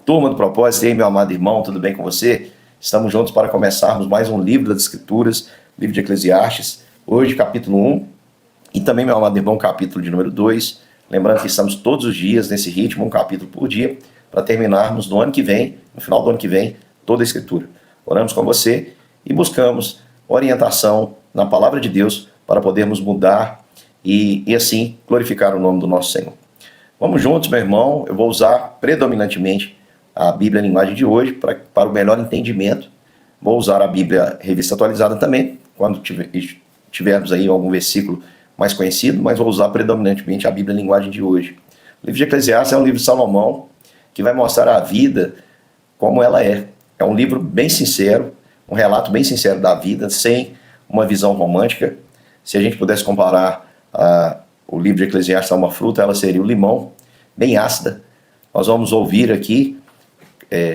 Turma do Propósito, e aí, meu amado irmão, tudo bem com você? Estamos juntos para começarmos mais um livro das Escrituras, livro de Eclesiastes, hoje capítulo 1, e também, meu amado irmão, capítulo de número 2. Lembrando que estamos todos os dias nesse ritmo, um capítulo por dia, para terminarmos no ano que vem, no final do ano que vem, toda a Escritura. Oramos com você e buscamos orientação na Palavra de Deus para podermos mudar e assim glorificar o nome do nosso Senhor. Vamos juntos, meu irmão. Eu vou usar predominantemente a Bíblia Linguagem de hoje para o melhor entendimento. Vou usar a Bíblia Revista Atualizada também, quando tivermos aí algum versículo mais conhecido, mas vou usar predominantemente a Bíblia Linguagem de hoje. O livro de Eclesiastes é um livro de Salomão que vai mostrar a vida como ela é. É um livro bem sincero, um relato bem sincero da vida, sem uma visão romântica. Se a gente pudesse comparar o livro de Eclesiastes a uma fruta, ela seria o limão, bem ácida. Nós vamos ouvir aqui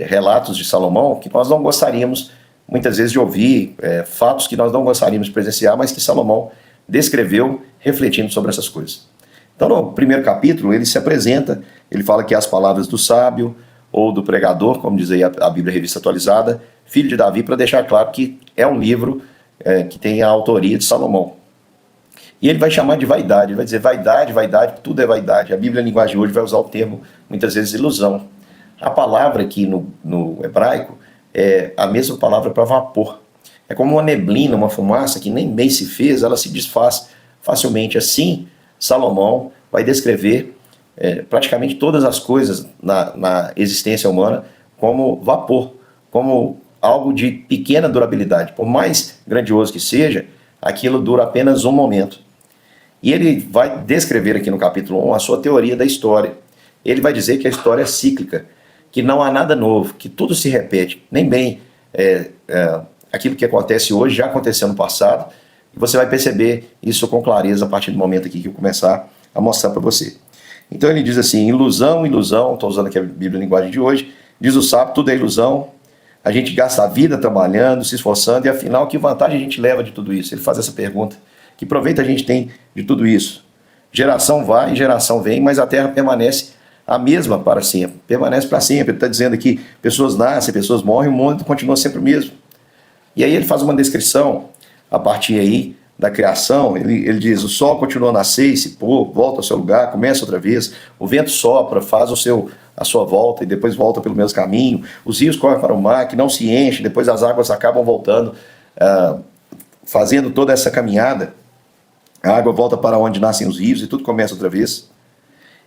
relatos de Salomão que nós não gostaríamos, muitas vezes, de ouvir, fatos que nós não gostaríamos de presenciar, mas que Salomão descreveu refletindo sobre essas coisas. Então, no primeiro capítulo, ele se apresenta, ele fala que é as palavras do sábio ou do pregador, como diz aí a Bíblia Revista Atualizada, filho de Davi, para deixar claro que é um livro que tem a autoria de Salomão. E ele vai chamar de vaidade, ele vai dizer vaidade, vaidade, tudo é vaidade. A Bíblia Linguagem de hoje vai usar o termo, muitas vezes, ilusão. A palavra aqui no hebraico é a mesma palavra para vapor. É como uma neblina, uma fumaça que nem bem se fez, ela se desfaz facilmente. Assim, Salomão vai descrever praticamente todas as coisas na existência humana como vapor, como algo de pequena durabilidade. Por mais grandioso que seja, aquilo dura apenas um momento. E ele vai descrever aqui no capítulo 1 a sua teoria da história. Ele vai dizer que a história é cíclica, que não há nada novo, que tudo se repete. Nem bem aquilo que acontece hoje já aconteceu no passado. E você vai perceber isso com clareza a partir do momento aqui que eu começar a mostrar para você. Então ele diz assim, ilusão, ilusão, estou usando aqui a Bíblia Linguagem de hoje, diz o sábio, tudo é ilusão, a gente gasta a vida trabalhando, se esforçando, e afinal, que vantagem a gente leva de tudo isso? Ele faz essa pergunta. Que proveito a gente tem de tudo isso? Geração vai, geração vem, mas a terra permanece a mesma para sempre. Permanece para sempre. Ele está dizendo aqui, pessoas nascem, pessoas morrem, o mundo continua sempre o mesmo. E aí ele faz uma descrição, a partir aí da criação, ele diz, o sol continua a nascer e se pôr, volta ao seu lugar, começa outra vez, o vento sopra, faz a sua volta e depois volta pelo mesmo caminho, os rios correm para o mar, que não se enche, depois as águas acabam voltando, fazendo toda essa caminhada, a água volta para onde nascem os rios e tudo começa outra vez.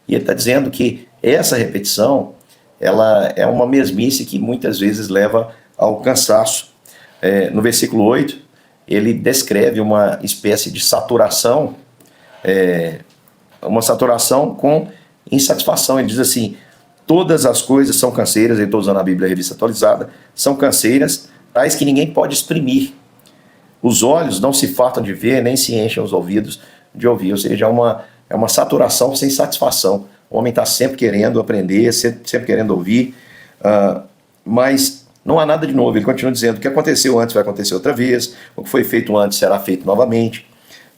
E ele está dizendo que essa repetição, ela é uma mesmice que muitas vezes leva ao cansaço. No versículo 8, ele descreve uma espécie de saturação, uma saturação com insatisfação. Ele diz assim, todas as coisas são canseiras, eu estou usando a Bíblia Revista Atualizada, são canseiras, tais que ninguém pode exprimir. Os olhos não se fartam de ver, nem se enchem os ouvidos de ouvir, ou seja, é uma saturação sem satisfação. O homem está sempre querendo aprender, sempre querendo ouvir, mas não há nada de novo. Ele continua dizendo, o que aconteceu antes vai acontecer outra vez, o que foi feito antes será feito novamente.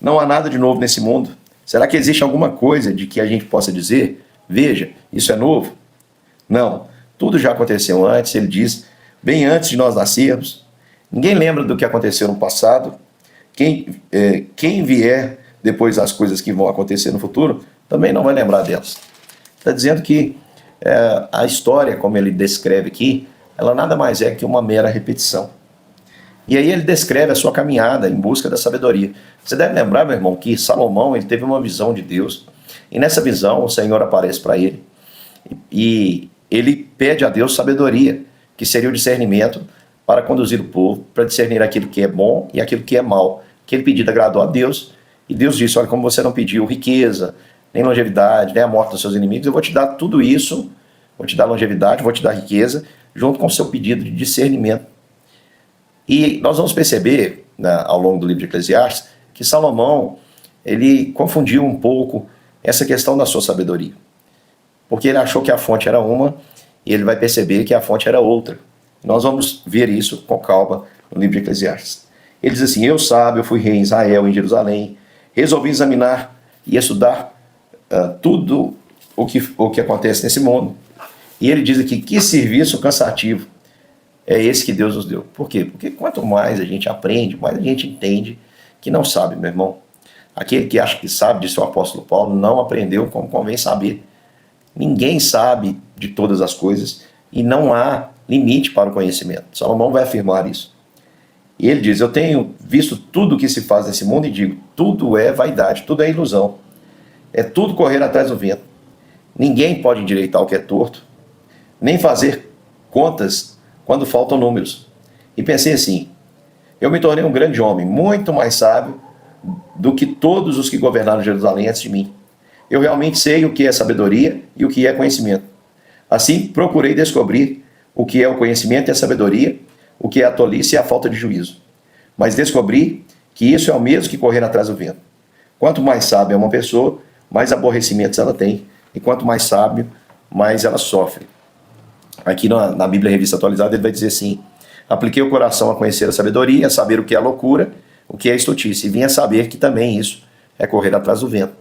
Não há nada de novo nesse mundo. Será que existe alguma coisa de que a gente possa dizer, veja, isso é novo? Não, tudo já aconteceu antes, ele diz, bem antes de nós nascermos. Ninguém lembra do que aconteceu no passado. Quem vier depois das coisas que vão acontecer no futuro, também não vai lembrar delas. Está dizendo que a história, como ele descreve aqui, ela nada mais é que uma mera repetição. E aí ele descreve a sua caminhada em busca da sabedoria. Você deve lembrar, meu irmão, que Salomão ele teve uma visão de Deus. E nessa visão o Senhor aparece para ele. E ele pede a Deus sabedoria, que seria o discernimento para conduzir o povo, para discernir aquilo que é bom e aquilo que é mal. Aquele pedido agradou a Deus. E Deus disse, olha, como você não pediu riqueza, nem longevidade, nem a morte dos seus inimigos, eu vou te dar tudo isso, vou te dar longevidade, vou te dar riqueza, junto com o seu pedido de discernimento. E nós vamos perceber, ao longo do livro de Eclesiastes, que Salomão, ele confundiu um pouco essa questão da sua sabedoria. Porque ele achou que a fonte era uma, e ele vai perceber que a fonte era outra. Nós vamos ver isso com calma no livro de Eclesiastes. Ele diz assim, eu sábio, fui rei em Israel, em Jerusalém, resolvi examinar e estudar tudo o que acontece nesse mundo. E ele diz aqui, que serviço cansativo é esse que Deus nos deu. Por quê? Porque quanto mais a gente aprende, mais a gente entende que não sabe, meu irmão. Aquele que acha que sabe, disse o apóstolo Paulo, não aprendeu como convém saber. Ninguém sabe de todas as coisas e não há limite para o conhecimento. Salomão vai afirmar isso. E ele diz, eu tenho visto tudo o que se faz nesse mundo e digo, tudo é vaidade, tudo é ilusão. É tudo correr atrás do vento. Ninguém pode endireitar o que é torto, nem fazer contas quando faltam números. E pensei assim, eu me tornei um grande homem, muito mais sábio do que todos os que governaram Jerusalém antes de mim. Eu realmente sei o que é sabedoria e o que é conhecimento. Assim, procurei descobrir o que é o conhecimento e a sabedoria, o que é a tolice e a falta de juízo. Mas descobri que isso é o mesmo que correr atrás do vento. Quanto mais sábia é uma pessoa, mais aborrecimentos ela tem. E quanto mais sábio, mais ela sofre. Aqui na Bíblia Revista Atualizada ele vai dizer assim, apliquei o coração a conhecer a sabedoria, a saber o que é loucura, o que é estultice, e vim a saber que também isso é correr atrás do vento.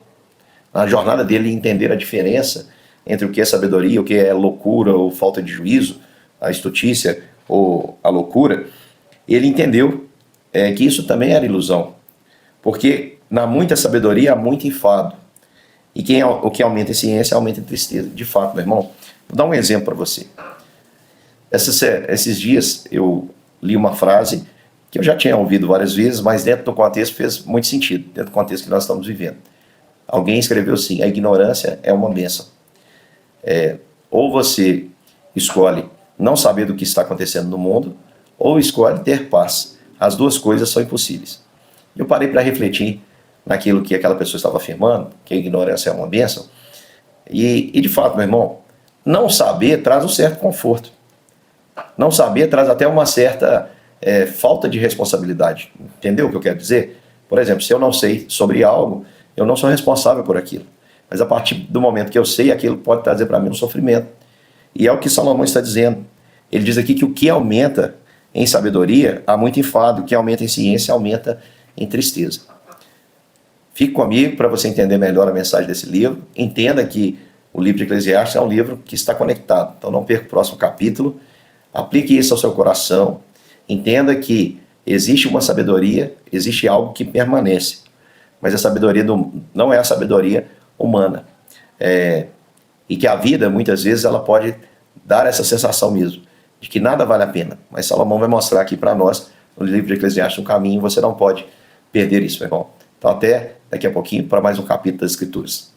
Na jornada dele entender a diferença entre o que é sabedoria, o que é loucura ou falta de juízo, a estultícia ou a loucura, ele entendeu que isso também era ilusão. Porque na muita sabedoria há muito enfado. E o que aumenta em ciência, aumenta em tristeza. De fato, meu irmão, vou dar um exemplo para você. Esses dias eu li uma frase que eu já tinha ouvido várias vezes, mas dentro do contexto fez muito sentido, dentro do contexto que nós estamos vivendo. Alguém escreveu assim, a ignorância é uma bênção. Ou você escolhe não saber do que está acontecendo no mundo, ou escolhe ter paz. As duas coisas são impossíveis. Eu parei para refletir naquilo que aquela pessoa estava afirmando, que a ignorância é uma bênção, e de fato, meu irmão, não saber traz um certo conforto. Não saber traz até uma certa falta de responsabilidade. Entendeu o que eu quero dizer? Por exemplo, se eu não sei sobre algo, eu não sou responsável por aquilo. Mas a partir do momento que eu sei, aquilo pode trazer para mim um sofrimento. E é o que Salomão está dizendo. Ele diz aqui que o que aumenta em sabedoria, há muito enfado. O que aumenta em ciência, aumenta em tristeza. Fique comigo para você entender melhor a mensagem desse livro. Entenda que o livro de Eclesiastes é um livro que está conectado. Então não perca o próximo capítulo. Aplique isso ao seu coração. Entenda que existe uma sabedoria, existe algo que permanece. Mas a sabedoria não é a sabedoria humana. E que a vida, muitas vezes, ela pode dar essa sensação mesmo, de que nada vale a pena. Mas Salomão vai mostrar aqui para nós, no livro de Eclesiastes, um caminho, você não pode perder isso, meu irmão. Então até daqui a pouquinho para mais um capítulo das Escrituras.